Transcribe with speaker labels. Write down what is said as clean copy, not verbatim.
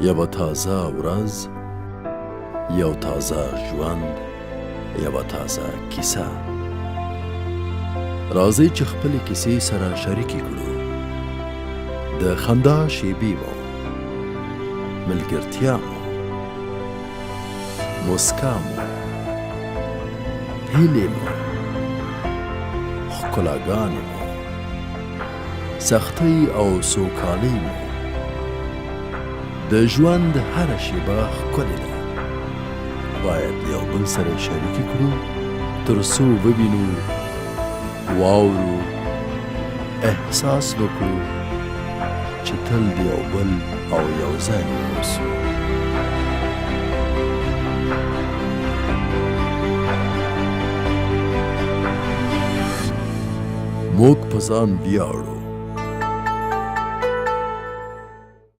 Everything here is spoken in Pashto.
Speaker 1: یوه تازه ورځ، یو تازه ژوند، یوه تازه کیسه. راځئ چې خپلې کیسې سره شریکې کړو. د خندا شیبې مو، ملګرتیا مو، موسکا مو، هیلې مو، ښکلاګانې مو، سختۍ او سوکالۍ مو. د ژوند هره شیبه ښکلې ده، باید یو بل سره شریکې کړو تر څو ووینو، واورو، احساس وکړو چې تل د یو بل او یو ځای اوسو. موږ په ځان ویاړو